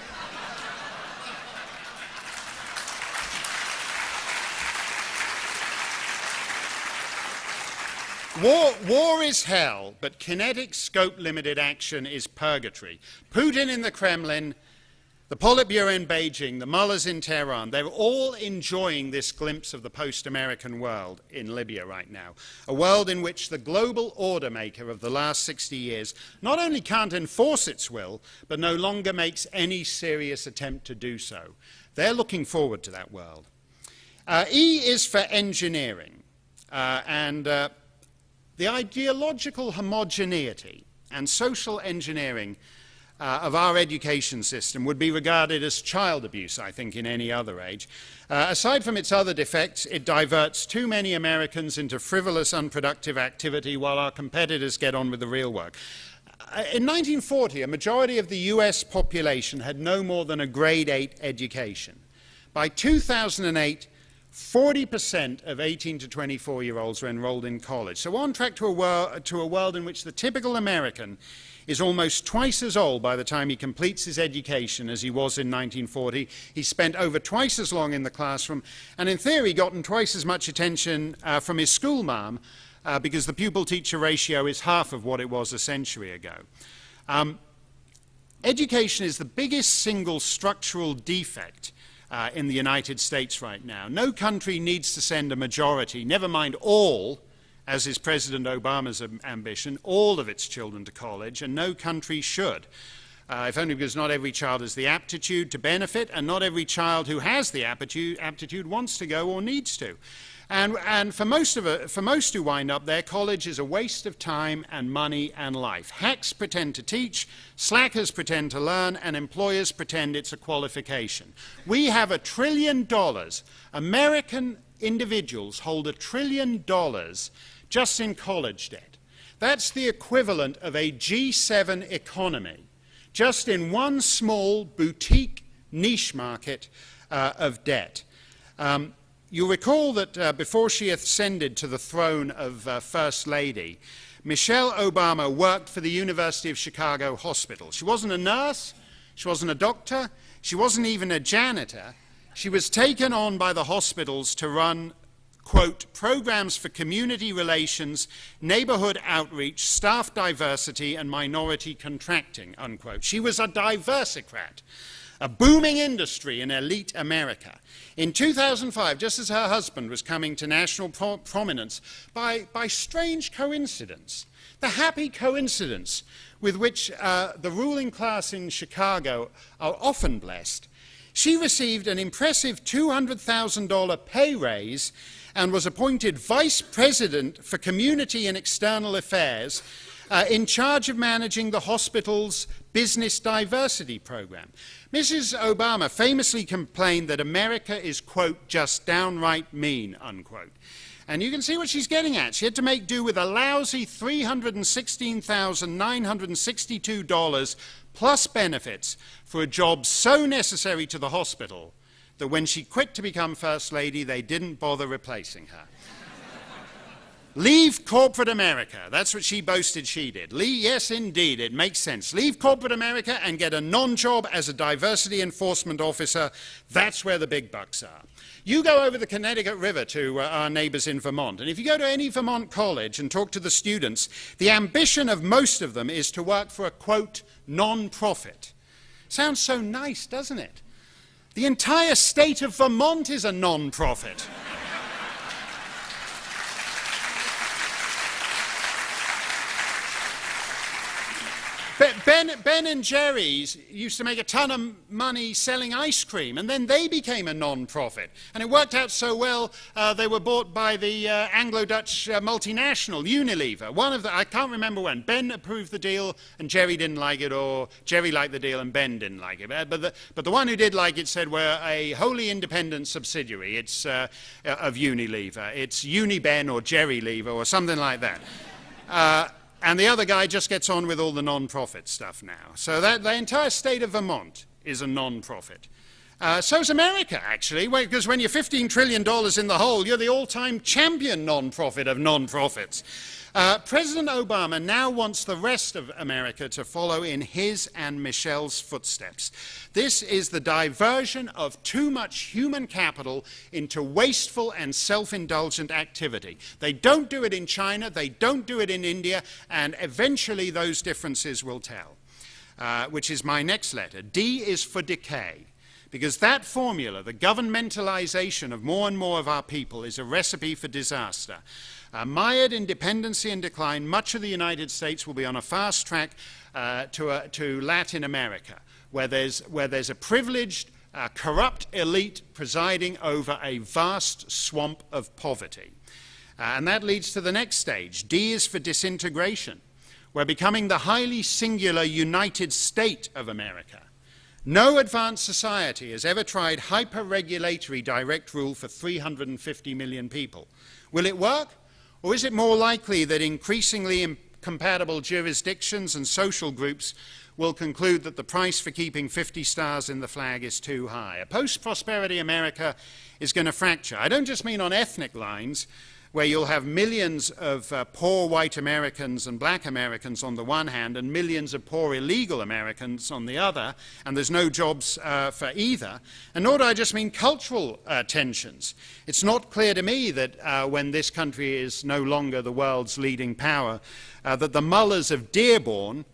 War is hell, but kinetic scope limited action is purgatory. Putin in the Kremlin The Politburo in Beijing, the mullahs in Tehran, they're all enjoying this glimpse of the post-American world in Libya right now. A world in which the global order maker of the last 60 years not only can't enforce its will, but no longer makes any serious attempt to do so. They're looking forward to that world. E is for engineering. The ideological homogeneity and social engineering of our education system would be regarded as child abuse, I think, in any other age. Aside from its other defects, it diverts too many Americans into frivolous, unproductive activity while our competitors get on with the real work. In 1940, a majority of the US population had no more than a grade 8 education. By 2008, 40% of 18 to 24-year-olds were enrolled in college. So on track to a world in which the typical American is almost twice as old by the time he completes his education as he was in 1940. He's spent over twice as long in the classroom, and in theory gotten twice as much attention from his school mom because the pupil-teacher ratio is half of what it was a century ago. Education is the biggest single structural defect in the United States right now. No country needs to send a majority, never mind all, as is President Obama's ambition, all of its children to college, and no country should. If only because not every child has the aptitude to benefit, and not every child who has the aptitude wants to go or needs to. And for most who wind up there, college is a waste of time and money and life. Hacks pretend to teach, slackers pretend to learn, and employers pretend it's a qualification. We have $1 trillion. American individuals hold $1 trillion just in college debt. That's the equivalent of a G7 economy, just in one small boutique niche market of debt. You'll recall that before she ascended to the throne of First Lady, Michelle Obama worked for the University of Chicago Hospital. She wasn't a nurse, she wasn't a doctor, she wasn't even a janitor. She was taken on by the hospitals to run, quote, programs for community relations, neighborhood outreach, staff diversity, and minority contracting, unquote. She was a diversicrat, a booming industry in elite America. In 2005, just as her husband was coming to national prominence, by strange coincidence, the happy coincidence with which the ruling class in Chicago are often blessed, she received an impressive $200,000 pay raise and was appointed Vice President for Community and External Affairs in charge of managing the hospital's business diversity program. Mrs. Obama famously complained that America is, quote, just downright mean, unquote. And you can see what she's getting at. She had to make do with a lousy $316,962 plus benefits for a job so necessary to the hospital that when she quit to become First Lady, they didn't bother replacing her. Leave corporate America. That's what she boasted she did. Yes, indeed, it makes sense. Leave corporate America and get a non-job as a diversity enforcement officer. That's where the big bucks are. You go over the Connecticut River to our neighbors in Vermont, and if you go to any Vermont college and talk to the students, the ambition of most of them is to work for a, quote, non-profit. Sounds so nice, doesn't it? The entire state of Vermont is a non-profit. Ben and Jerry's used to make a ton of money selling ice cream, and then they became a non-profit. And it worked out so well, they were bought by the Anglo-Dutch multinational, Unilever. I can't remember when. Ben approved the deal, and Jerry didn't like it, or Jerry liked the deal, and Ben didn't like it. But the one who did like it said we're a wholly independent subsidiary. It's of Unilever. It's Uniben or Jerry Lever or something like that. And the other guy just gets on with all the non-profit stuff now. So the entire state of Vermont is a non-profit. So's America, actually, because when you're $15 trillion in the hole, you're the all-time champion non-profit of non-profits. President Obama now wants the rest of America to follow in his and Michelle's footsteps. This is the diversion of too much human capital into wasteful and self-indulgent activity. They don't do it in China, they don't do it in India, and eventually those differences will tell. which is my next letter. D is for decay, because that formula, the governmentalization of more and more of our people, is a recipe for disaster. Mired in dependency and decline, much of the United States will be on a fast track to Latin America, where there's a privileged, corrupt elite presiding over a vast swamp of poverty. And that leads to the next stage. D is for disintegration. We're becoming the highly singular United State of America. No advanced society has ever tried hyper-regulatory direct rule for 350 million people. Will it work? Or is it more likely that increasingly incompatible jurisdictions and social groups will conclude that the price for keeping 50 stars in the flag is too high? A post-prosperity America is going to fracture. I don't just mean on ethnic lines, where you'll have millions of poor white Americans and black Americans on the one hand, and millions of poor illegal Americans on the other, and there's no jobs for either. And nor do I just mean cultural tensions. It's not clear to me that when this country is no longer the world's leading power, that the mullahs of Dearborn,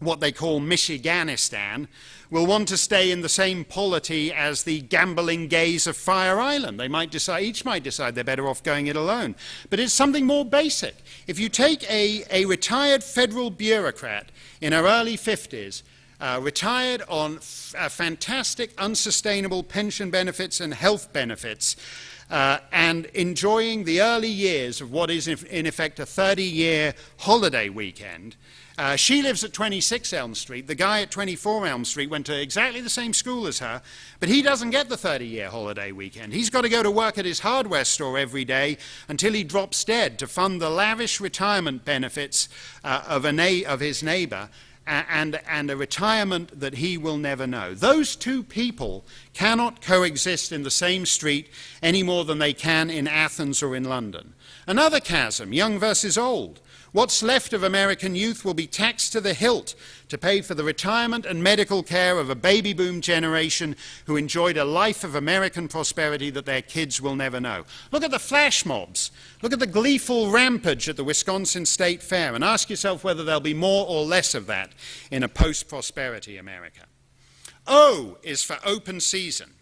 what they call Michiganistan, will want to stay in the same polity as the gambling gays of Fire Island. They might decide, each might decide they're better off going it alone. But it's something more basic. If you take a retired federal bureaucrat in her early 50s, retired on fantastic, unsustainable pension benefits and health benefits, and enjoying the early years of what is in effect a 30-year holiday weekend. She lives at 26 Elm Street. The guy at 24 Elm Street went to exactly the same school as her, but he doesn't get the 30-year holiday weekend. He's got to go to work at his hardware store every day until he drops dead to fund the lavish retirement benefits of his neighbor, and a retirement that he will never know. Those two people cannot coexist in the same street any more than they can in Athens or in London. Another chasm, young versus old. What's left of American youth will be taxed to the hilt to pay for the retirement and medical care of a baby boom generation who enjoyed a life of American prosperity that their kids will never know. Look at the flash mobs. Look at the gleeful rampage at the Wisconsin State Fair, and ask yourself whether there'll be more or less of that in a post-prosperity America. O is for open season.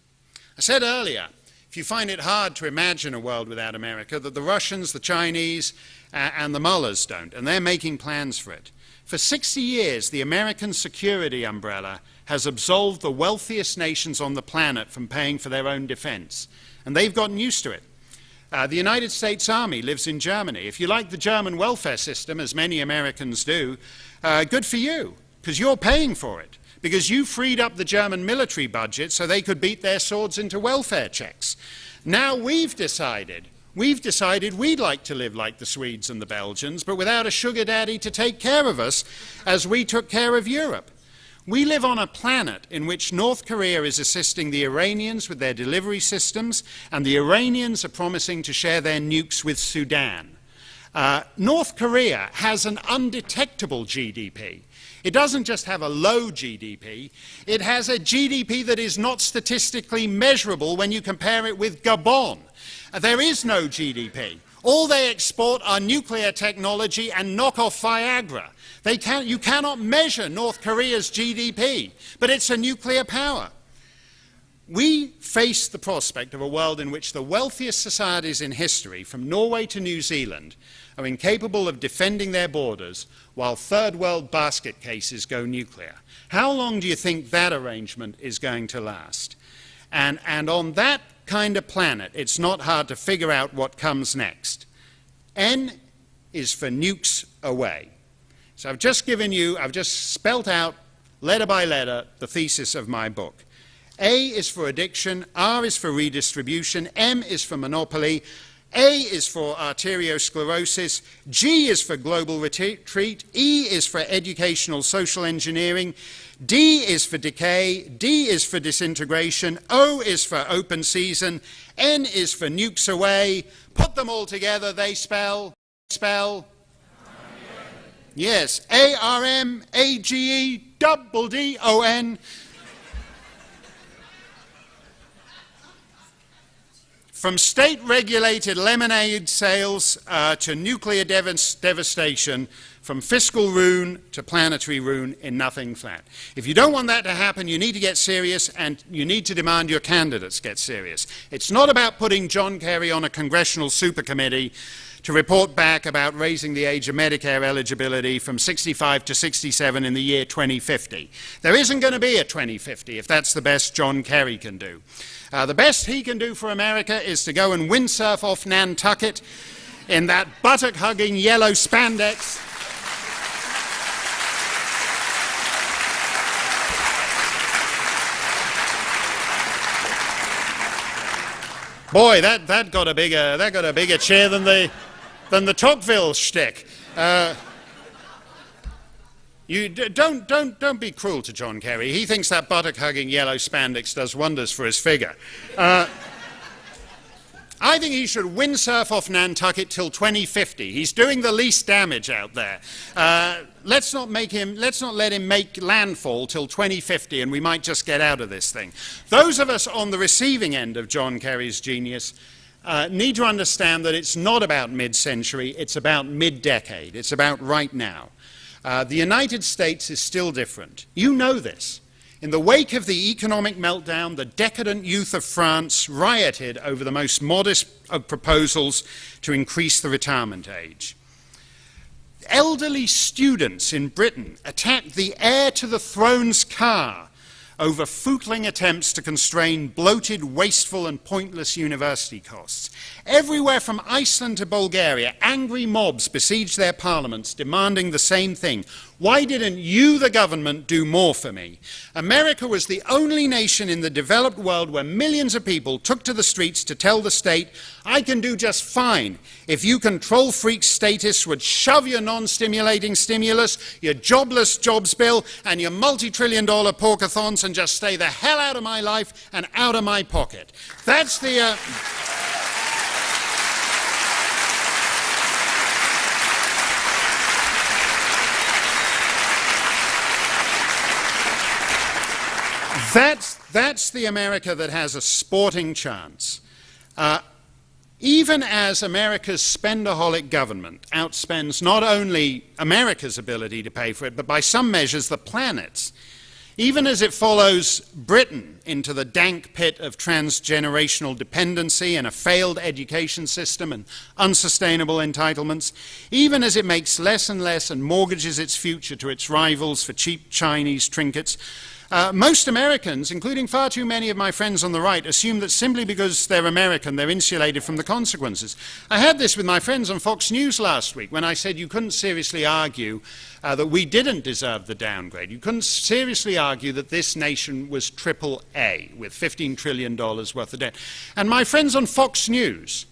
I said earlier, if you find it hard to imagine a world without America, that the Russians, the Chinese, and the mullahs don't, and they're making plans for it. For 60 years, the American security umbrella has absolved the wealthiest nations on the planet from paying for their own defense, and they've gotten used to it. The United States Army lives in Germany. If you like the German welfare system, as many Americans do, good for you, because you're paying for it, because you freed up the German military budget so they could beat their swords into welfare checks. Now we've decided we'd like to live like the Swedes and the Belgians, but without a sugar daddy to take care of us as we took care of Europe. We live on a planet in which North Korea is assisting the Iranians with their delivery systems, and the Iranians are promising to share their nukes with Sudan. North Korea has an undetectable GDP. It doesn't just have a low GDP, it has a GDP that is not statistically measurable when you compare it with Gabon. There is no GDP. All they export are nuclear technology and knockoff Viagra. You cannot measure North Korea's GDP, but it's a nuclear power. We face the prospect of a world in which the wealthiest societies in history, from Norway to New Zealand, are incapable of defending their borders, while third world basket cases go nuclear. How long do you think that arrangement is going to last? And on that kind of planet, it's not hard to figure out what comes next. N is for nukes away. So I've just spelt out letter by letter the thesis of my book. A is for addiction, R is for redistribution, M is for monopoly, A is for arteriosclerosis, G is for global retreat, E is for educational social engineering, D is for decay, D is for disintegration, O is for open season, N is for nukes away. Put them all together, they spell. Yes, ARMAGEDDON. From state-regulated lemonade sales to nuclear devastation, from fiscal ruin to planetary ruin in nothing flat. If you don't want that to happen, you need to get serious, and you need to demand your candidates get serious. It's not about putting John Kerry on a congressional supercommittee to report back about raising the age of Medicare eligibility from 65 to 67 in the year 2050. There isn't going to be a 2050 if that's the best John Kerry can do. The best he can do for America is to go and windsurf off Nantucket in that buttock-hugging yellow spandex. Boy, that got a bigger chair than the Tocqueville shtick. You don't be cruel to John Kerry. He thinks that buttock-hugging yellow spandex does wonders for his figure. I think he should windsurf off Nantucket till 2050. He's doing the least damage out there. Let's not let him make landfall till 2050, and we might just get out of this thing. Those of us on the receiving end of John Kerry's genius need to understand that it's not about mid-century, it's about mid-decade, it's about right now. The United States is still different. You know this. In the wake of the economic meltdown, the decadent youth of France rioted over the most modest of proposals to increase the retirement age. Elderly students in Britain attacked the heir to the throne's car over footling attempts to constrain bloated, wasteful and pointless university costs. Everywhere from Iceland to Bulgaria, angry mobs besieged their parliaments demanding the same thing. Why didn't you, the government, do more for me? America was the only nation in the developed world where millions of people took to the streets to tell the state, I can do just fine if you control freak statists would shove your non-stimulating stimulus, your jobless jobs bill, and your multi-trillion-dollar porkathons and just stay the hell out of my life and out of my pocket. That's the... That's the America that has a sporting chance. Even as America's spendaholic government outspends not only America's ability to pay for it, but by some measures the planet's, even as it follows Britain into the dank pit of transgenerational dependency and a failed education system and unsustainable entitlements, even as it makes less and less and mortgages its future to its rivals for cheap Chinese trinkets, most Americans, including far too many of my friends on the right, assume that simply because they're American, they're insulated from the consequences. I had this with my friends on Fox News last week when I said you couldn't seriously argue that we didn't deserve the downgrade. You couldn't seriously argue that this nation was triple A with $15 trillion worth of debt. And my friends on Fox News,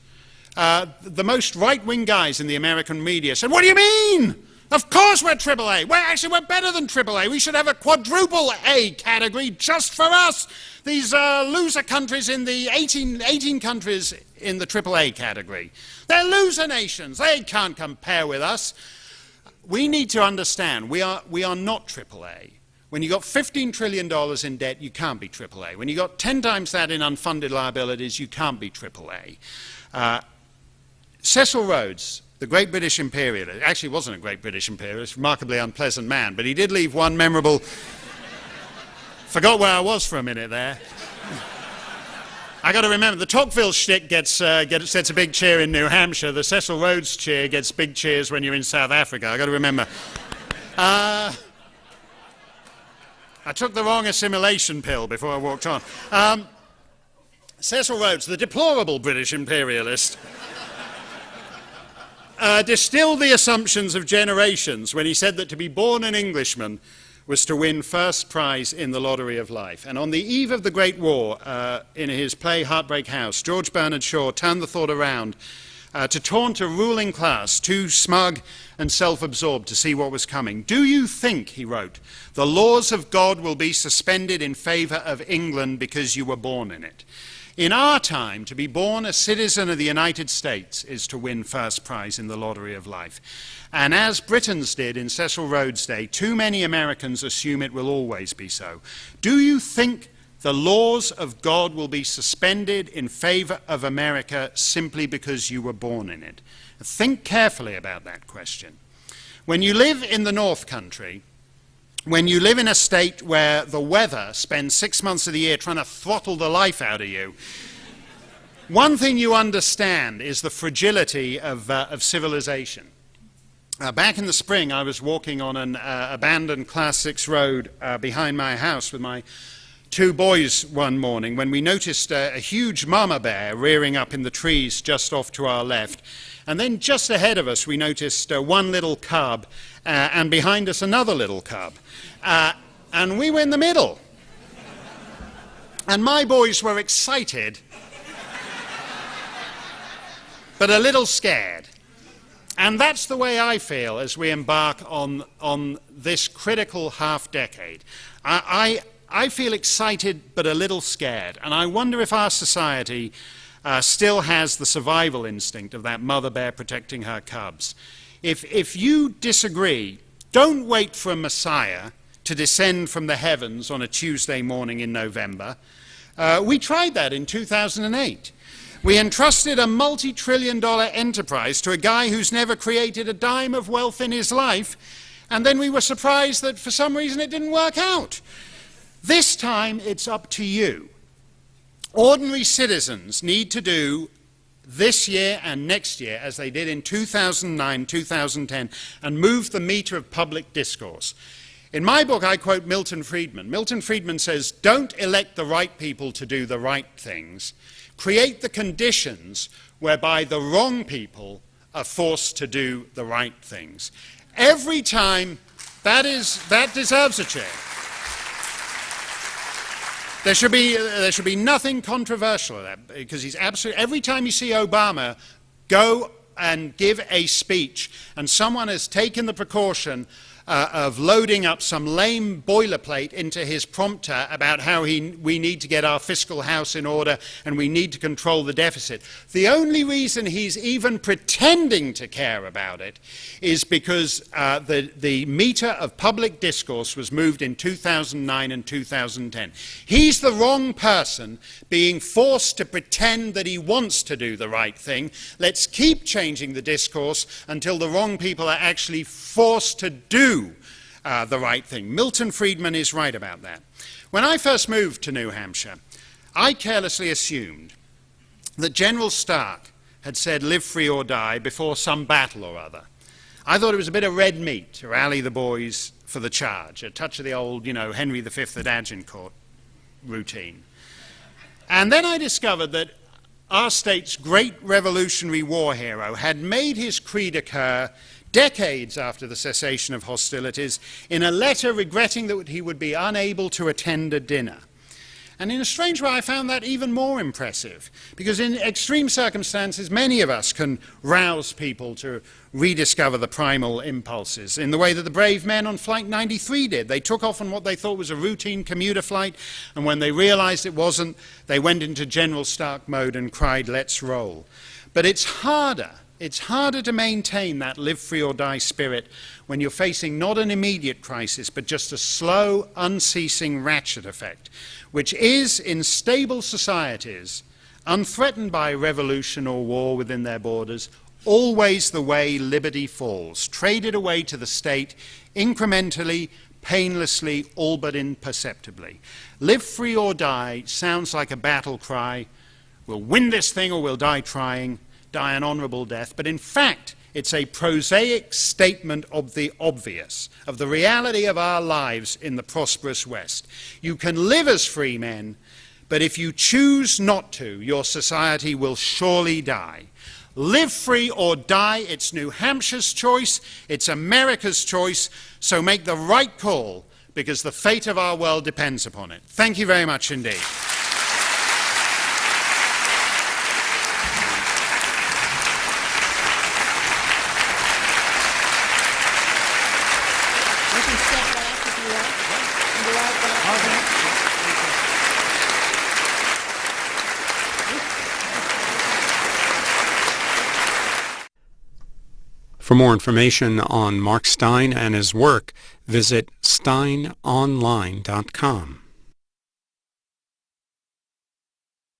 the most right-wing guys in the American media said, what do you mean? Of course we're AAA. We're better than AAA. We should have a quadruple A category just for us. These loser countries in the 18 countries in the AAA category. They're loser nations. They can't compare with us. We need to understand we are not AAA. When you've got $15 trillion in debt, you can't be AAA. When you've got 10 times that in unfunded liabilities, you can't be AAA. Cecil Rhodes, the great British imperialist, actually wasn't a great British imperialist, remarkably unpleasant man, but he did leave one memorable... Forgot where I was for a minute there. I got to remember, the Tocqueville shtick gets a big cheer in New Hampshire. The Cecil Rhodes cheer gets big cheers when you're in South Africa. I got to remember. I took the wrong assimilation pill before I walked on. Cecil Rhodes, the deplorable British imperialist, distilled the assumptions of generations when he said that to be born an Englishman was to win first prize in the lottery of life. And on the eve of the Great War, in his play Heartbreak House, George Bernard Shaw turned the thought around to taunt a ruling class too smug and self-absorbed to see what was coming. Do you think, he wrote, the laws of God will be suspended in favor of England because you were born in it? In our time, to be born a citizen of the United States is to win first prize in the lottery of life. And as Britons did in Cecil Rhodes' day, too many Americans assume it will always be so. Do you think the laws of God will be suspended in favor of America simply because you were born in it? Think carefully about that question. When you live in the North Country, when you live in a state where the weather spends 6 months of the year trying to throttle the life out of you, one thing you understand is the fragility of civilization. Back in the spring, I was walking on an abandoned Class 6 road behind my house with my 2 boys one morning when we noticed a huge mama bear rearing up in the trees just off to our left. And then just ahead of us, we noticed one little cub, and behind us another little cub. And we were in the middle. And my boys were excited, but a little scared. And that's the way I feel as we embark on this critical half-decade. I feel excited, but a little scared. And I wonder if our society still has the survival instinct of that mother bear protecting her cubs. If you disagree, don't wait for a Messiah to descend from the heavens on a Tuesday morning in November. We tried that in 2008. We entrusted a multi-trillion-dollar enterprise to a guy who's never created a dime of wealth in his life, and then we were surprised that for some reason it didn't work out. This time it's up to you. Ordinary citizens need to do this year and next year as they did in 2009, 2010, and move the meter of public discourse. In my book, I quote Milton Friedman. Milton Friedman says, don't elect the right people to do the right things. Create the conditions whereby the wrong people are forced to do the right things. Every time, that deserves a chair. There should be nothing controversial in that, because he's absolutely, every time you see Obama go and give a speech and someone has taken the precaution of loading up some lame boilerplate into his prompter about how we need to get our fiscal house in order and we need to control the deficit. The only reason he's even pretending to care about it is because the meter of public discourse was moved in 2009 and 2010. He's the wrong person being forced to pretend that he wants to do the right thing. Let's keep changing the discourse until the wrong people are actually forced to do the right thing. Milton Friedman is right about that. When I first moved to New Hampshire, I carelessly assumed that General Stark had said live free or die before some battle or other. I thought it was a bit of red meat to rally the boys for the charge, a touch of the old, Henry V at Agincourt routine. And then I discovered that our state's great Revolutionary War hero had made his creed occur decades after the cessation of hostilities in a letter regretting that he would be unable to attend a dinner. And in a strange way, I found that even more impressive, because in extreme circumstances, many of us can rouse people to rediscover the primal impulses in the way that the brave men on Flight 93 did. They took off on what they thought was a routine commuter flight, and when they realized it wasn't, they went into General Stark mode and cried, "Let's roll." But it's harder to maintain that live free or die spirit when you're facing not an immediate crisis, but just a slow, unceasing ratchet effect, which is, in stable societies, unthreatened by revolution or war within their borders, always the way liberty falls, traded away to the state incrementally, painlessly, all but imperceptibly. Live free or die sounds like a battle cry. We'll win this thing or we'll die trying. Die an honorable death, but in fact, it's a prosaic statement of the obvious, of the reality of our lives in the prosperous West. You can live as free men, but if you choose not to, your society will surely die. Live free or die, it's New Hampshire's choice, it's America's choice, so make the right call, because the fate of our world depends upon it. Thank you very much indeed. For more information on Mark Steyn and his work, visit steinonline.com.